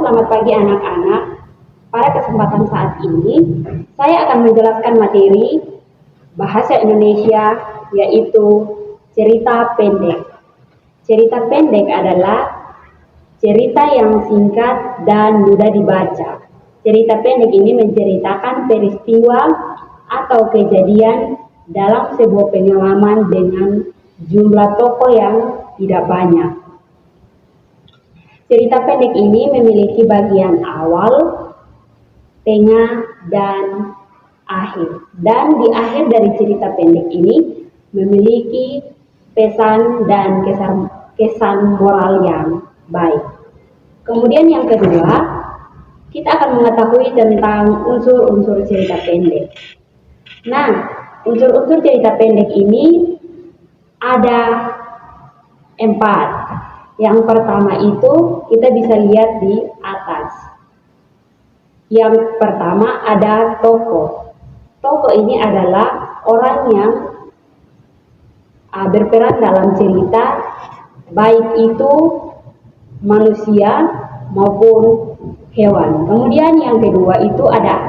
selamat pagi anak-anak. Pada kesempatan saat ini, saya akan menjelaskan materi bahasa Indonesia, yaitu cerita pendek. Cerita pendek adalah cerita yang singkat dan mudah dibaca. Cerita pendek ini menceritakan peristiwa atau kejadian dalam sebuah pengalaman dengan jumlah tokoh yang tidak banyak. Cerita pendek ini memiliki bagian awal, tengah, dan akhir. Dan di akhir dari cerita pendek ini memiliki pesan dan kesan moral yang baik. Kemudian yang kedua, kita akan mengetahui tentang unsur-unsur cerita pendek. Nah, unsur-unsur cerita pendek ini ada 4. Yang pertama itu kita bisa lihat di atas. Yang pertama ada tokoh. Tokoh ini adalah orang yang berperan dalam cerita, baik itu manusia maupun hewan. Kemudian yang kedua itu ada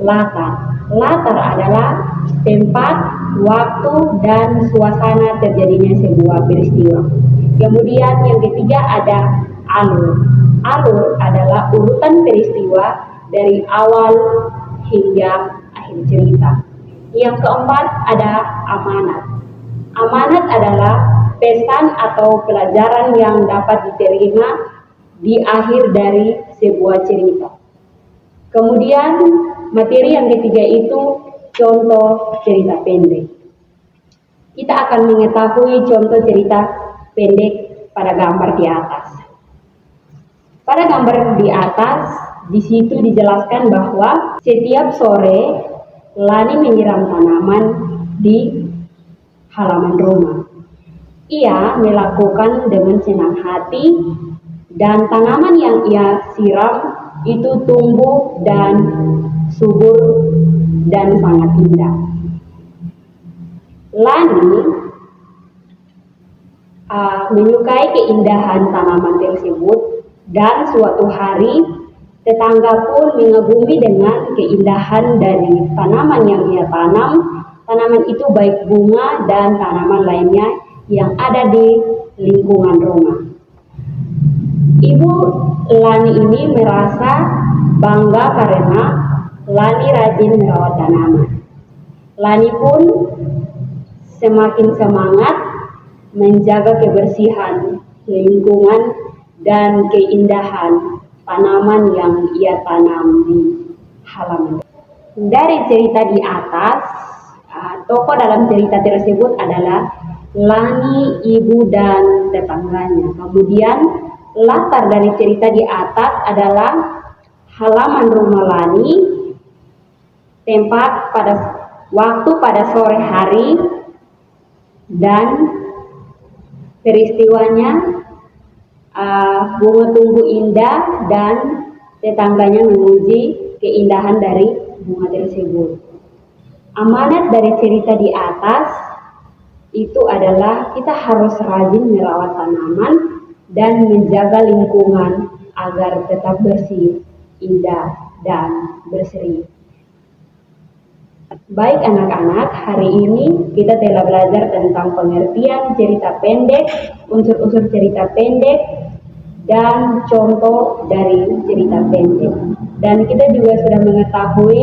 latar. Latar adalah tempat, waktu, dan suasana terjadinya sebuah peristiwa. Kemudian yang ketiga ada alur. Alur adalah urutan peristiwa dari awal hingga akhir cerita. Yang keempat ada amanat. Amanat adalah pesan atau pelajaran yang dapat diterima di akhir dari sebuah cerita. Kemudian materi yang ketiga itu contoh cerita pendek. Kita akan mengetahui contoh cerita pendek pada gambar di atas. Pada gambar di atas, di situ dijelaskan bahwa setiap sore Lani menyiram tanaman di halaman rumah. Ia melakukan dengan senang hati dan tanaman yang ia siram itu tumbuh dan subur dan sangat indah. Lani menyukai keindahan tanaman tersebut dan suatu hari tetangga pun mengagumi dengan keindahan dari tanaman yang ia tanam. Tanaman itu baik bunga dan tanaman lainnya yang ada di lingkungan rumah. Ibu Lani ini merasa bangga karena Lani rajin merawat tanaman. Lani pun semakin semangat menjaga kebersihan lingkungan dan keindahan tanaman yang ia tanam di halaman. Dari cerita di atas, tokoh dalam cerita tersebut adalah Lani, ibu, dan tetangganya. Kemudian latar dari cerita di atas adalah halaman rumah Lani, tempat pada waktu pada sore hari, dan peristiwanya bunga tumbuh indah dan tetangganya memuji keindahan dari bunga tersebut. Amanat dari cerita di atas itu adalah kita harus rajin merawat tanaman dan menjaga lingkungan agar tetap bersih, indah, dan berseri. Baik anak-anak, hari ini kita telah belajar tentang pengertian cerita pendek, unsur-unsur cerita pendek, dan contoh dari cerita pendek. Dan kita juga sudah mengetahui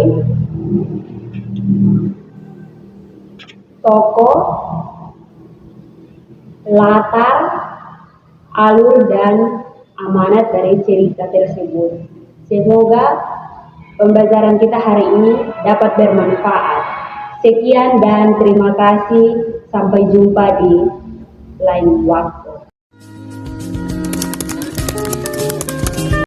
tokoh, latar, alur, dan amanat dari cerita tersebut. Semoga pembelajaran kita hari ini dapat bermanfaat. Sekian dan terima kasih. Sampai jumpa di lain waktu.